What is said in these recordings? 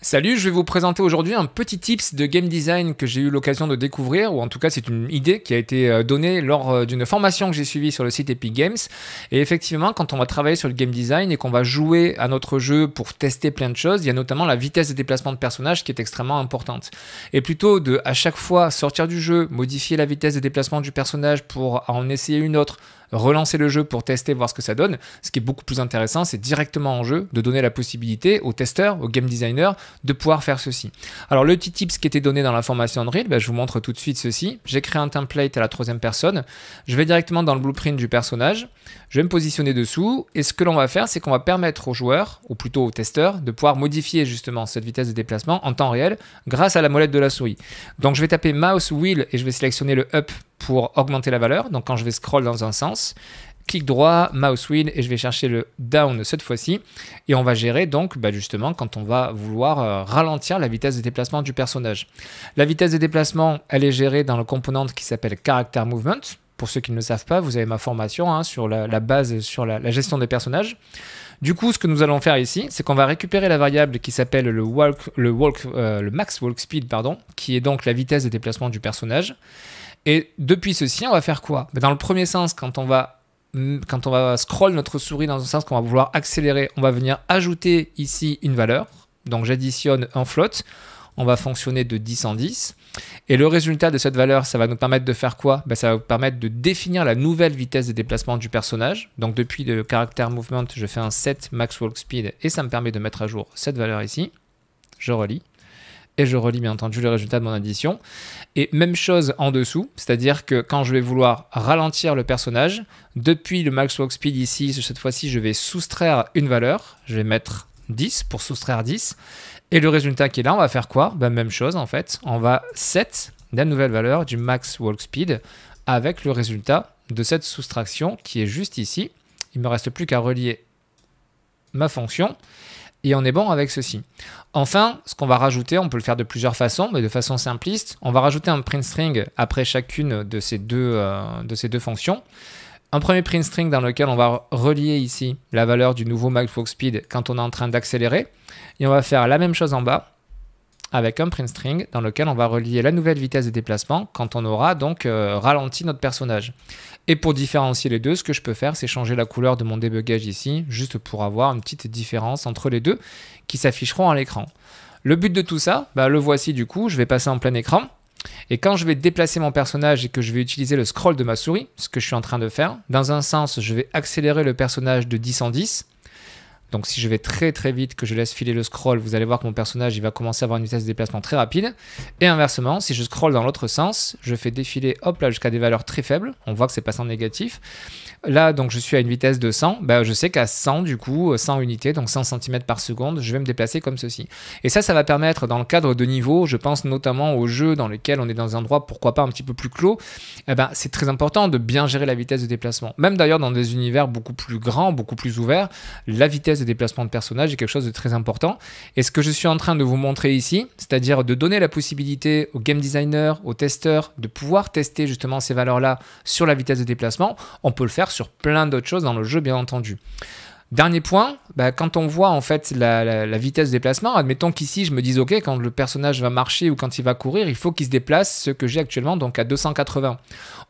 Salut, je vais vous présenter aujourd'hui un petit tips de game design que j'ai eu l'occasion de découvrir, ou en tout cas c'est une idée qui a été donnée lors d'une formation que j'ai suivie sur le site Epic Games. Et effectivement, quand on va travailler sur le game design et qu'on va jouer à notre jeu pour tester plein de choses, il y a notamment la vitesse de déplacement de personnage qui est extrêmement importante. Et plutôt de à chaque fois sortir du jeu, modifier la vitesse de déplacement du personnage pour en essayer une autre, relancer le jeu pour tester, voir ce que ça donne. Ce qui est beaucoup plus intéressant, c'est directement en jeu de donner la possibilité aux testeurs, aux game designers, de pouvoir faire ceci. Alors le petit tips qui était donné dans la formation Unreal, je vous montre tout de suite ceci. J'ai créé un template à la troisième personne. Je vais directement dans le blueprint du personnage. Je vais me positionner dessous. Et ce que l'on va faire, c'est qu'on va permettre aux joueurs, ou plutôt aux testeurs, de pouvoir modifier justement cette vitesse de déplacement en temps réel grâce à la molette de la souris. Donc je vais taper mouse wheel et je vais sélectionner le up pour augmenter la valeur. Donc quand je vais scroll dans un sens, clic droit, mouse wheel et je vais chercher le down cette fois-ci. Et on va gérer donc justement quand on va vouloir ralentir la vitesse de déplacement du personnage. La vitesse de déplacement, elle est gérée dans le component qui s'appelle Character Movement. Pour ceux qui ne le savent pas, vous avez ma formation sur la base sur la gestion des personnages. Du coup, ce que nous allons faire ici, c'est qu'on va récupérer la variable qui s'appelle le max walk speed, qui est donc la vitesse de déplacement du personnage. Et depuis ceci, on va faire quoi? Dans le premier sens, quand on va scroll notre souris dans un sens qu'on va vouloir accélérer, on va venir ajouter ici une valeur. Donc j'additionne un float. On va fonctionner de 10 en 10. Et le résultat de cette valeur, ça va nous permettre de faire quoi? Ça va nous permettre de définir la nouvelle vitesse de déplacement du personnage. Donc depuis le Character Movement, je fais un set max walk speed et ça me permet de mettre à jour cette valeur ici. Je relis. Et je relis bien entendu le résultat de mon addition. Et même chose en dessous, c'est-à-dire que quand je vais vouloir ralentir le personnage, depuis le max walk speed ici, cette fois-ci, je vais soustraire une valeur. Je vais mettre 10 pour soustraire 10. Et le résultat qui est là, on va faire quoi? Même chose en fait. On va set la nouvelle valeur du max walk speed avec le résultat de cette soustraction qui est juste ici. Il ne me reste plus qu'à relier ma fonction. Et on est bon avec ceci. Enfin, ce qu'on va rajouter, on peut le faire de plusieurs façons, mais de façon simpliste. On va rajouter un print string après chacune de ces deux fonctions. Un premier print string dans lequel on va relier ici la valeur du nouveau max walk speed quand on est en train d'accélérer. Et on va faire la même chose en bas avec un print string dans lequel on va relier la nouvelle vitesse de déplacement quand on aura donc ralenti notre personnage. Et pour différencier les deux, ce que je peux faire, c'est changer la couleur de mon débugage ici, juste pour avoir une petite différence entre les deux qui s'afficheront à l'écran. Le but de tout ça, le voici du coup, je vais passer en plein écran. Et quand je vais déplacer mon personnage et que je vais utiliser le scroll de ma souris, ce que je suis en train de faire, dans un sens, je vais accélérer le personnage de 10 en 10. Donc si je vais très très vite, que je laisse filer le scroll, vous allez voir que mon personnage il va commencer à avoir une vitesse de déplacement très rapide. Et inversement, si je scroll dans l'autre sens, je fais défiler hop là jusqu'à des valeurs très faibles. On voit que c'est passé en négatif. Là, donc je suis à une vitesse de 100. Je sais qu'à 100 du coup, 100 unités, donc 100 cm par seconde, je vais me déplacer comme ceci. Et ça va permettre dans le cadre de niveau, je pense notamment aux jeux dans lesquels on est dans un endroit pourquoi pas un petit peu plus clos, c'est très important de bien gérer la vitesse de déplacement. Même d'ailleurs dans des univers beaucoup plus grands, beaucoup plus ouverts, la vitesse de déplacement de personnage est quelque chose de très important. Et ce que je suis en train de vous montrer ici, c'est-à-dire de donner la possibilité aux game designers, aux testeurs, de pouvoir tester justement ces valeurs-là sur la vitesse de déplacement, on peut le faire sur plein d'autres choses dans le jeu, bien entendu. Dernier point, quand on voit en fait la vitesse de déplacement, admettons qu'ici je me dise ok, quand le personnage va marcher ou quand il va courir, il faut qu'il se déplace, ce que j'ai actuellement donc à 280.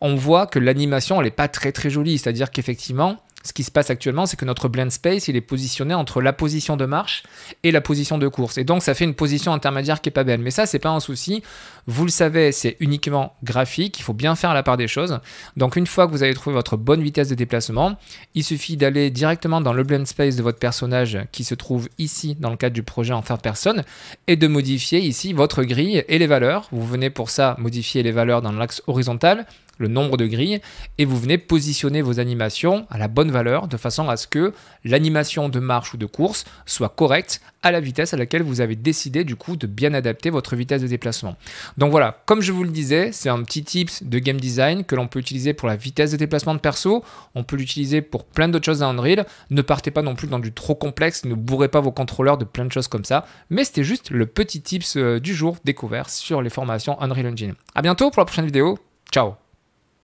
On voit que l'animation elle n'est pas très très jolie, c'est-à-dire qu'effectivement, ce qui se passe actuellement, c'est que notre blend space, il est positionné entre la position de marche et la position de course. Et donc, ça fait une position intermédiaire qui n'est pas belle. Mais ça, c'est pas un souci. Vous le savez, c'est uniquement graphique. Il faut bien faire la part des choses. Donc, une fois que vous avez trouvé votre bonne vitesse de déplacement, il suffit d'aller directement dans le blend space de votre personnage qui se trouve ici dans le cadre du projet en third person et de modifier ici votre grille et les valeurs. Vous venez pour ça modifier les valeurs dans l'axe horizontal, le nombre de grilles, et vous venez positionner vos animations à la bonne valeur de façon à ce que l'animation de marche ou de course soit correcte à la vitesse à laquelle vous avez décidé du coup de bien adapter votre vitesse de déplacement. Donc voilà, comme je vous le disais, c'est un petit tips de game design que l'on peut utiliser pour la vitesse de déplacement de perso, on peut l'utiliser pour plein d'autres choses dans Unreal. Ne partez pas non plus dans du trop complexe, ne bourrez pas vos contrôleurs de plein de choses comme ça, mais c'était juste le petit tips du jour découvert sur les formations Unreal Engine. À bientôt pour la prochaine vidéo, ciao.